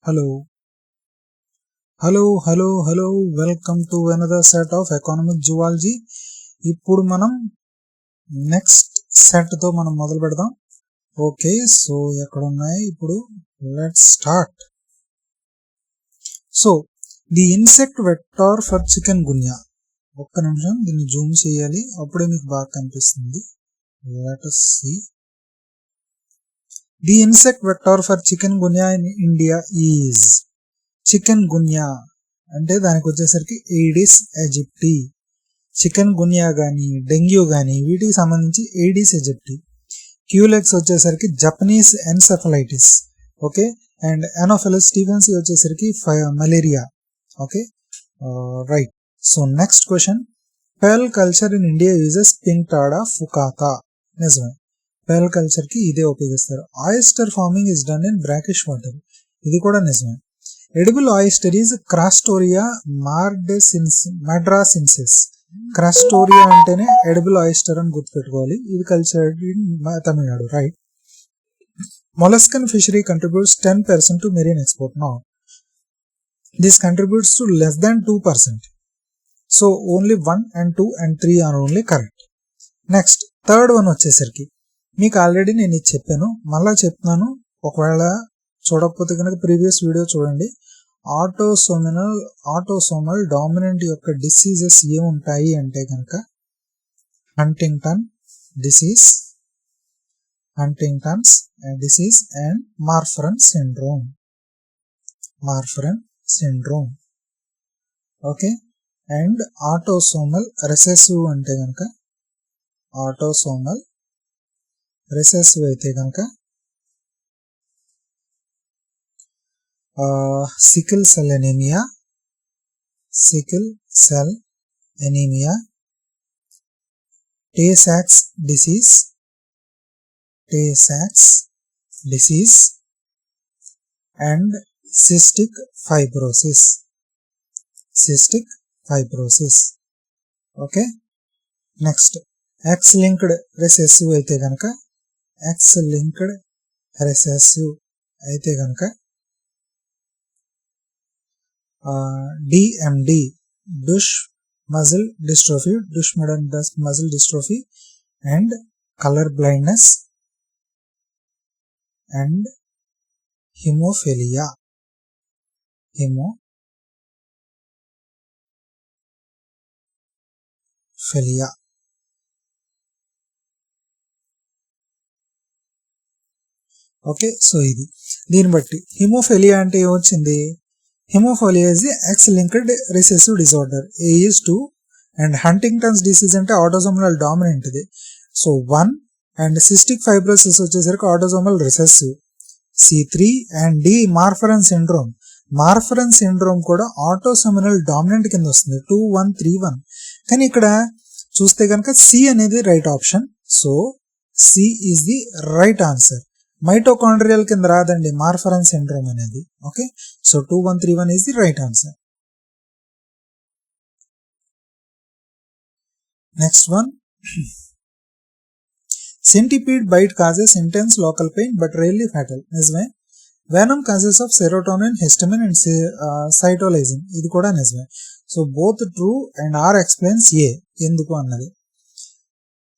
Hello, welcome to another set of economic zoology. ఇప్పుడు మనం next set తో మనం మొదలు పెడదాం. ఓకే, సో ఎక్కడ ఉన్నాయి ఇప్పుడు? Let's start. So the insect vector for chikungunya. ఒక్క నిమిషం దీన్ని జూమ్ చేయాలి, అప్పుడే మీకు బాగా కనిపిస్తుంది. Let us see. The insect vector for chikungunya in India is chikungunya అంటే దానికి వచ్చేసరికి ఎయిడిస్ ఎజిప్టి. చికెన్ గున్యా కానీ డెంగ్యూ కానీ వీటికి సంబంధించి ఎయిడిస్ ఎజిప్టి. క్యూలెక్స్ వచ్చేసరికి Japanese encephalitis. Okay, and Anopheles stephensi వచ్చేసరికి malaria. Okay, right. So next question, pearl culture in India uses Pinctada fucata. నిజమే, పెల్ కల్చర్ కి ఇదే ఉపయోగిస్తారు. Oyster farming is done in brackish water. ఇది కూడా నిజమే. Edible oyster is Crassostrea madrasensis. Crassostrea అంటేనే edible oyster అని గుర్తుపెట్టుకోవాలి. ఇది cultured in Tamil Nadu, right. Molluscan fishery contributes 10% to marine export. Now this contributes to less than 2%. So only 1 and 2 and 3 are only correct. Next third one వచ్చేసరికి మీకు already నేను ఇది చెప్పాను, మళ్ళా చెప్తున్నాను. ఒకవేళ చూడకపోతే కనుక ప్రీవియస్ వీడియో చూడండి. ఆటోసోమల్ డామినెంట్ యొక్క డిసీజెస్ ఏముంటాయి అంటే కనుక Huntington's disease and Marfan syndrome. Okay, and autosomal recessive అంటే కనుక sickle cell anaemia, Tay Sachs disease and cystic fibrosis. Okay, next X linked recessive అయితే కనుక DMD, Duchenne muscular dystrophy and colour blindness and haemophilia. Okay, so ఇది దీన్ని బట్టి haemophilia అంటే ఏమొచ్చింది? Haemophilia is the X linked recessive disorder. A is 2 and Huntington's disease అంటే autosomal dominant ఇది. So 1 and cystic fibrosis వచ్చేసరికి autosomal recessive. C3 and D Marfan syndrome కూడా autosomal dominant కింద వస్తుంది. 2131. కానీ ఇక్కడ చూస్తే కనుక C అనేది right option. So C is the right answer. Mitochondrial కింద రాదండి మార్ఫరన్ సిండ్రోమ్ అనేది. Okay, so 2131 is the right answer. Next one, centipede bite causes intense local pain but rarely fatal. నిజమే. Venom causes of serotonin, histamine and cytolysin. ఇది కూడా నిజమే. So both true and R explains A ఎందుకు అన్నది.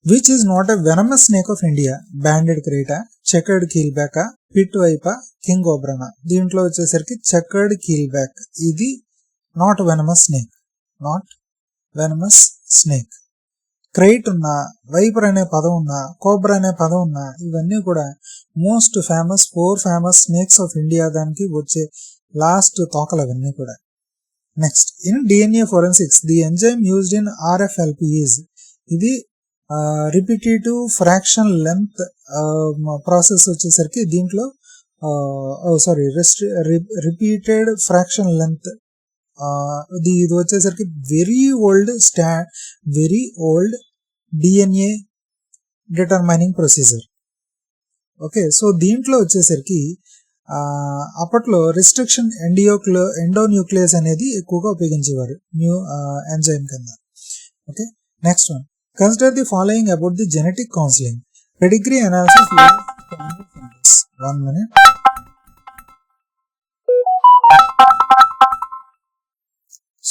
Which is not a venomous snake of India? Banded krait, checkered keelback, pit viper, king ఓబ్రానా. దీంట్లో వచ్చేసరికి checkered keelback. ఇది not venomous snake. Krait ఉన్నా, వైపర్ అనే పదం ఉన్నా, కోబ్రా అనే పదం ఉన్నా, ఇవన్నీ కూడా most famous 4 famous snakes of India. దానికి వచ్చే లాస్ట్ తోకలు అవన్నీ కూడా. Next, in DNA forensics the enzyme used in RFLP is. ఇది రిపిటేటివ్ ఫ్రాక్షన్ లెంత్ ప్రాసెస్ వచ్చేసరికి దీంట్లో రిపీటెడ్ ఫ్రాక్షన్ లెంత్ ఇది వచ్చేసరికి very old DNA determining procedure. Okay, so దీంట్లో వచ్చేసరికి అప్పట్లో రిస్ట్రిక్షన్ ఎండోన్యూక్లియస్ అనేది ఎక్కువగా ఉపయోగించేవారు ఎంజైమ్ కింద. Okay, next one, consider the following about the genetic counseling. Pedigree analysis. 1 minute.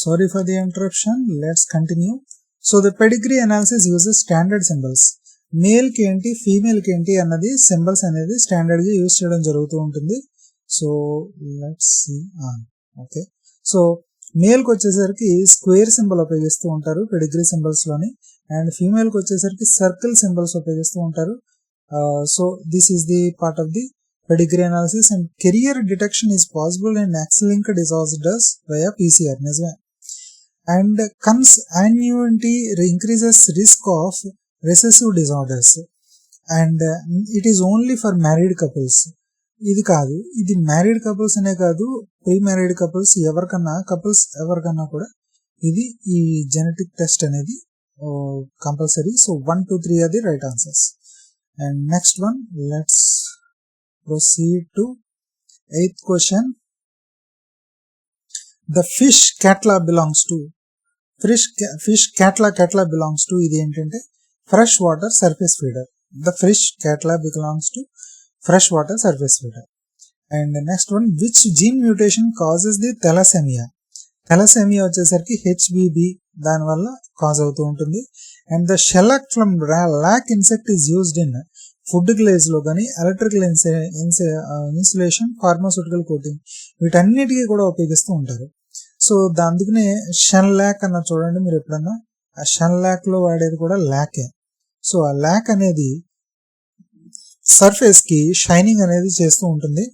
Sorry for the interruption. Let's continue. So the pedigree analysis uses standard symbols. Male కి ఏంటి female కి ఏంటి అన్నది symbols అనేది స్టాండర్డ్ గా use చేయడం జరుగుతూ ఉంటుంది. So let's see. Okay, so male కి వచ్చేసరికి స్క్వేర్ సింబల్ ఉపయోగిస్తూ ఉంటారు పెడిగ్రీ సింబల్స్ లోని, అండ్ ఫీమేల్ కి వచ్చేసరికి సర్కిల్ సింబల్స్ ఉపయోగిస్తూ ఉంటారు. So this is the part of the pedigree analysis. And carrier detection is possible in X-linked disorders via PCR. నిజమే. And consanguinity increases risk of recessive disorders, and it is only for married couples. ఇది కాదు, ఇది married couples అనే కాదు, pre married couples ఎవరికన్నా కూడా ఇది ఈ జెనెటిక్ టెస్ట్ అనేది compulsory. So 1, 2, 3 are the right answers. And next one, let's proceed to 8th question. The fish catla belongs to ఇది ఏంటంటే fresh water surface feeder. The fish catla belongs to fresh water surface feeder. And next one, which gene mutation causes the thalassemia? Thalassemia వచ్చేసరికి HBB దానివల్ల cause అవుతూ ఉంటుంది. And the shellac from lac insect is used in food glaze లో కానీ electrical insulation, pharmaceutical coating వీటన్నిటికీ కూడా ఉపయోగిస్తూ ఉంటారు. సో అందుకనే షెల్ ల్యాక్ అన్న చూడండి మీరు ఎప్పుడన్నా, ఆ షెల్ ల్యాక్ లో వాడేది కూడా ల్యాకే. సో ఆ ల్యాక్ అనేది సర్ఫేస్ కి షైనింగ్ అనేది చేస్తూ ఉంటుంది.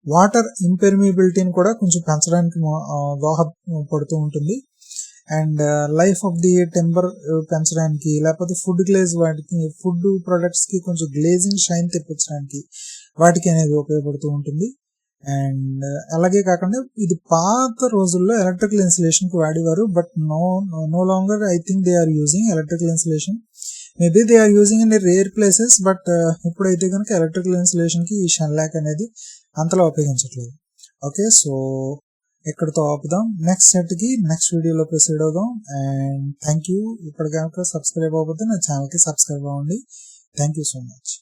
వాటర్ ఇంపెర్మిబిలిటీని కూడా కొంచెం పెంచడానికి దోహదపడుతూ ఉంటుంది. And life of the temper పెంచడానికి, లేకపోతే ఫుడ్ గ్లేజ్ వాటికి ఫుడ్ ప్రొడక్ట్స్ కి కొంచెం గ్లేజింగ్ షైన్ తెప్పించడానికి వాటికి అనేది ఉపయోగపడుతూ ఉంటుంది. అండ్ అలాగే కాకుండా ఇది పాత రోజుల్లో ఎలక్ట్రికల్ ఇన్సులేషన్ కి వాడేవారు, but no longer I think they are using electrical insulation. Maybe they are using in rare places, but ఇప్పుడైతే కనుక ఎలక్ట్రికల్ ఇన్సులేషన్ కి ఈ షెల్లాక్ అనేది అంతలా ఉపయోగించట్లేదు. ఓకే, సో ఎక్కడితో ఆపుదాం. నెక్స్ట్ సెట్ కి నెక్స్ట్ వీడియోలో ప్రొసీడ్ అవుదాం. And thank you. ఇప్పుడు కనుక సబ్స్క్రైబ్ అవ్వకపోతే నా ఛానల్ కి సబ్స్క్రైబ్ అవ్వండి. Thank you so much.